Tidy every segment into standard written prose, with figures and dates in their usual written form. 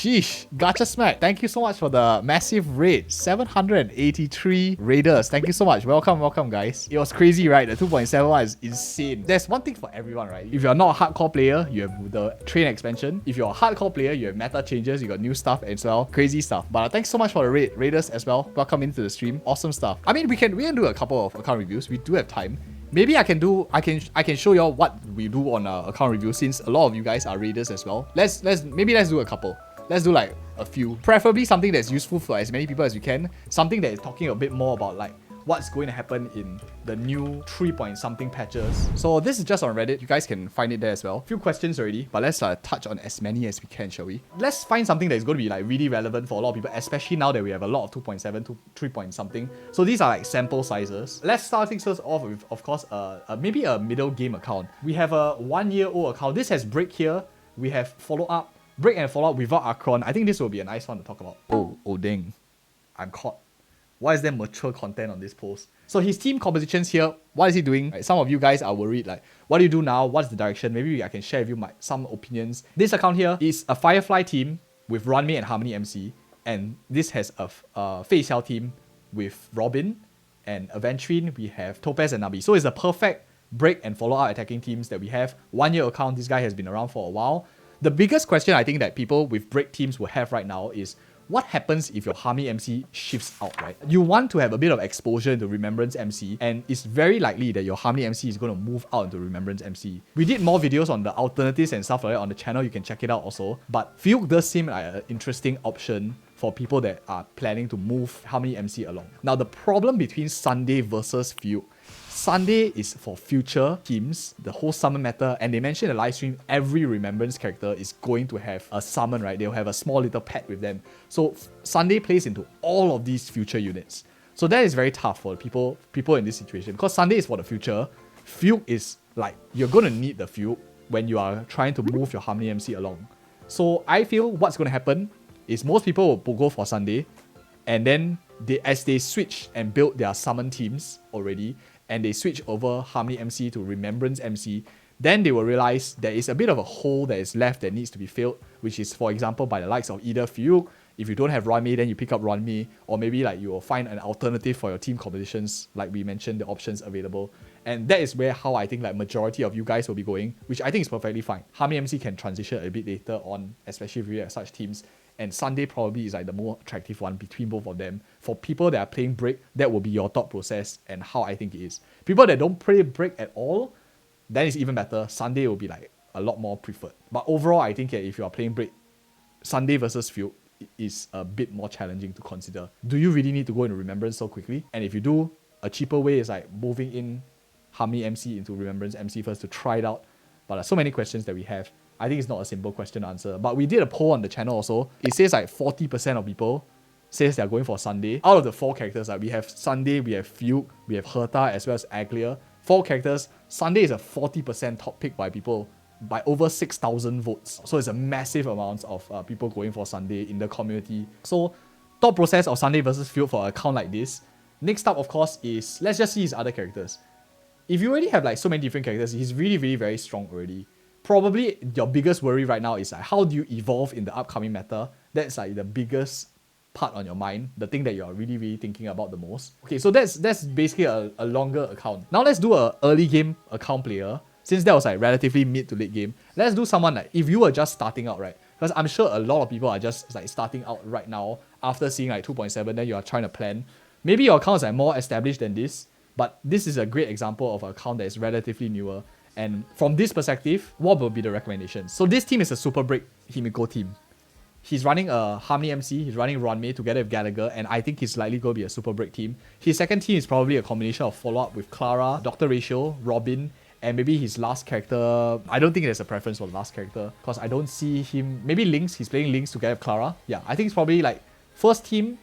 Sheesh. Gacha Smack, thank you so much for the massive raid. 783 raiders. Thank you so much. Welcome, guys. It was crazy, right? The 2.71 is insane. There's one thing for everyone, right? If you're not a hardcore player, you have the train expansion. If you're a hardcore player, you have meta changes, you got new stuff as well. Crazy stuff. But thanks so much for the raiders as well. Welcome into the stream. Awesome stuff. I mean, we can do a couple of account reviews. We do have time. Maybe I can show y'all what we do on account review, since a lot of you guys are raiders as well. Let's do a couple. Let's do like a few. Preferably something that's useful for as many people as we can. Something that is talking a bit more about like what's going to happen in the new 3-point-something patches. So this is just on Reddit. You guys can find it there as well. Few questions already, but let's touch on as many as we can, shall we? Let's find something that is going to be like really relevant for a lot of people, especially now that we have a lot of 2.7 to 3-point-something. So these are like sample sizes. Let's start things first off with, of course, maybe a middle game account. We have a 1-year-old account. This has break here. We have follow-up. Break and follow-up without Akirion. I think this will be a nice one to talk about. Oh dang. I'm caught. Why is there mature content on this post? So his team compositions here, what is he doing? Right, some of you guys are worried, like, what do you do now? What's the direction? Maybe I can share with you some opinions. This account here is a Firefly team with Runmei and Harmony MC. And this has a Fei Xiao team with Robin and Aventrine. We have Topaz and Nabi. So it's a perfect break and follow-up attacking teams that we have. 1-year account, this guy has been around for a while. The biggest question I think that people with break teams will have right now is, what happens if your Harmony MC shifts out, right? You want to have a bit of exposure into Remembrance MC, and it's very likely that your Harmony MC is going to move out into Remembrance MC. We did more videos on the alternatives and stuff like that on the channel. You can check it out also. But Fugue does seem like an interesting option for people that are planning to move Harmony MC along. Now, the problem between Sunday versus Fugue, Sunday is for future teams, the whole summon meta, and they mentioned in the live stream, every Remembrance character is going to have a summon, right? They'll have a small little pet with them. So Sunday plays into all of these future units. So that is very tough for people in this situation, because Sunday is for the future. Fugue is like, you're going to need the Fugue when you are trying to move your Harmony MC along. So I feel what's going to happen is most people will go for Sunday, and then as they switch and build their summon teams already, and they switch over Harmony MC to Remembrance MC, then they will realize there is a bit of a hole that is left that needs to be filled, which is, for example, by the likes of either Fugue. If you don't have Runmei, then you pick up Runmei, or maybe like you will find an alternative for your team compositions, like we mentioned, the options available. And that is how I think like majority of you guys will be going, which I think is perfectly fine. Harmony MC can transition a bit later on, especially if you have such teams. And Sunday probably is like the more attractive one between both of them. For people that are playing break, that will be your thought process and how I think it is. People that don't play break at all, then it's even better. Sunday will be like a lot more preferred. But overall, I think if you are playing break, Sunday versus Fugue is a bit more challenging to consider. Do you really need to go into Remembrance so quickly? And if you do, a cheaper way is like moving in Harmony MC into Remembrance MC first to try it out. But so many questions that we have. I think it's not a simple question to answer. But we did a poll on the channel also. It says like 40% of people says they're going for Sunday. Out of the 4 characters, we have Sunday, we have Fugue, we have Herta, as well as Aglia. 4 characters. Sunday is a 40% top pick by people by over 6,000 votes. So it's a massive amount of people going for Sunday in the community. So thought process of Sunday versus Fugue for an account like this. Next up, of course, is let's just see his other characters. If you already have like so many different characters, he's really, really very strong already. Probably your biggest worry right now is like, how do you evolve in the upcoming meta? That's like the biggest part on your mind, the thing that you're really, really thinking about the most. Okay, so that's basically a longer account. Now let's do a early game account player. Since that was like relatively mid to late game, let's do someone like, if you were just starting out, right? Because I'm sure a lot of people are just like starting out right now after seeing like 2.7, then you are trying to plan. Maybe your account is like more established than this, but this is a great example of an account that is relatively newer. And from this perspective, what will be the recommendations? So this team is a Super Break Himiko team. He's running a Harmony MC, he's running Runmei together with Gallagher, and I think he's likely going to be a Super Break team. His second team is probably a combination of follow-up with Clara, Dr. Ratio, Robin, and maybe his last character. I don't think there's a preference for the last character, because I don't see him. Maybe Lynx, he's playing Lynx together with Clara. Yeah, I think it's probably like first team,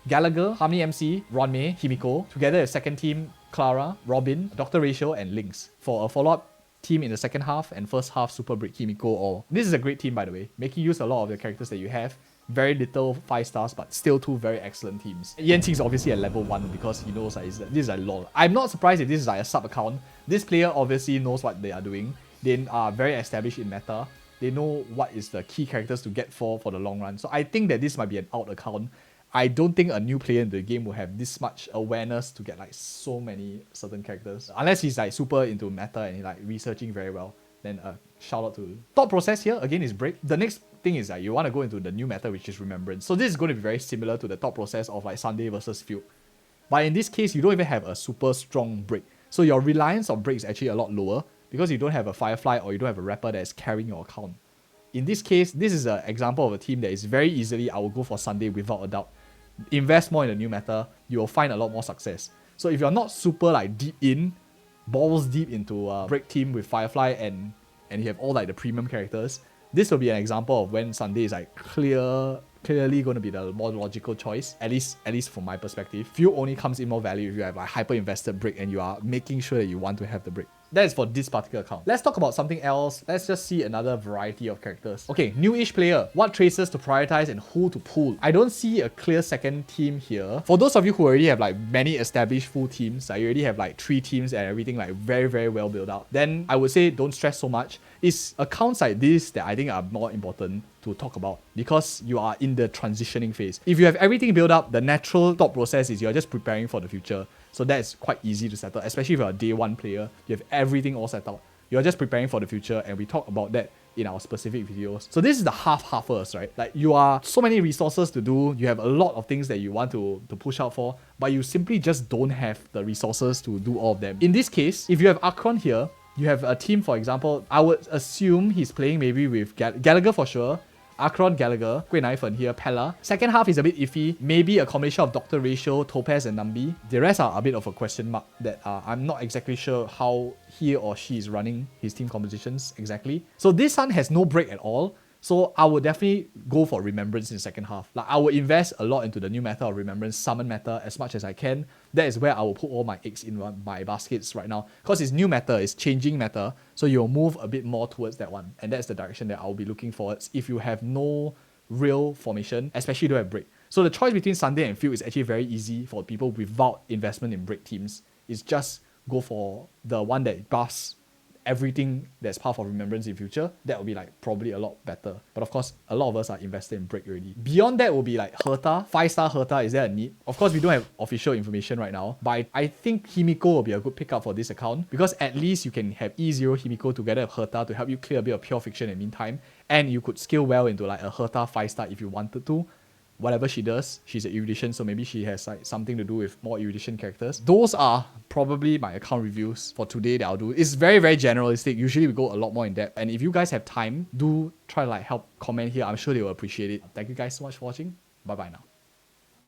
Gallagher, Harmony MC, Runmei, Himiko, together with second team, Clara, Robin, Dr. Ratio, and Lynx for a follow-up team in the second half, and first half Super Break Himiko. Or this is a great team, by the way, making use of a lot of the characters that you have. Very little 5 stars, but still 2 very excellent teams. Yanqing is obviously a level 1 because he knows like, this is like lol. I'm not surprised if this is like a sub account. This player obviously knows what they are doing. They are very established in meta. They know what is the key characters to get for the long run. So I think that this might be an out account. I don't think a new player in the game will have this much awareness to get like so many certain characters. Unless he's like super into meta and he's like researching very well. Then shout out to thought process here. Again is break. The next thing is that you want to go into the new meta, which is remembrance. So this is going to be very similar to the thought process of like Sunday versus Fugue. But in this case, you don't even have a super strong break. So your reliance on break is actually a lot lower because you don't have a Firefly or you don't have a rapper that is carrying your account. In this case, this is an example of a team that is very easily, I will go for Sunday without a doubt. Invest more in the new meta, you will find a lot more success. So if you're not super like deep in, balls deep into a break team with Firefly and you have all like the premium characters, this will be an example of when Sunday is like clearly going to be the more logical choice, at least from my perspective. Fugue only comes in more value if you have like hyper invested break and you are making sure that you want to have the break. That is for this particular account. Let's talk about something else. Let's just see another variety of characters. Okay, newish player. What traces to prioritize and who to pull? I don't see a clear second team here. For those of you who already have like many established full teams, like you already have like 3 teams and everything like very, very well built out, then I would say don't stress so much. It's accounts like this that I think are more important to talk about because you are in the transitioning phase. If you have everything built up, the natural thought process is you're just preparing for the future. So that's quite easy to settle, especially if you're a day 1 player. You have everything all set out. You're just preparing for the future, and we talk about that in our specific videos. So this is the half-halfers, right? Like you are so many resources to do, you have a lot of things that you want to push out for, but you simply just don't have the resources to do all of them. In this case, if you have Akirion here, you have a team, for example, I would assume he's playing maybe with Gallagher for sure, Akirion, Gallagher, Gui Naifen here, Pella. Second half is a bit iffy. Maybe a combination of Dr. Ratio, Topaz and Nambi. The rest are a bit of a question mark that I'm not exactly sure how he or she is running his team compositions exactly. So this one has no break at all. So I would definitely go for Remembrance in the second half. Like I would invest a lot into the new meta of Remembrance, summon meta as much as I can. That is where I will put all my eggs in my baskets right now. Because it's new meta, it's changing meta. So you'll move a bit more towards that one. And that's the direction that I'll be looking forwards if you have no real formation, especially if you don't have break. So the choice between Sunday and Fugue is actually very easy for people without investment in break teams. It's just go for the one that buffs everything that's part of Remembrance in future. That will be like probably a lot better. But of course, a lot of us are invested in break already. Beyond that will be like Herta, 5-star Herta. Is there a need? Of course, we don't have official information right now, but I think Himiko will be a good pickup for this account because at least you can have E0 Himiko together with Herta to help you clear a bit of pure fiction in the meantime, and you could scale well into like a Herta 5-star if you wanted to. Whatever she does, she's an erudition, so maybe she has like something to do with more erudition characters. Those are probably my account reviews for today that I'll do. It's very, very generalistic. Usually we go a lot more in depth. And if you guys have time, do try to like help comment here. I'm sure they will appreciate it. Thank you guys so much for watching. Bye bye now.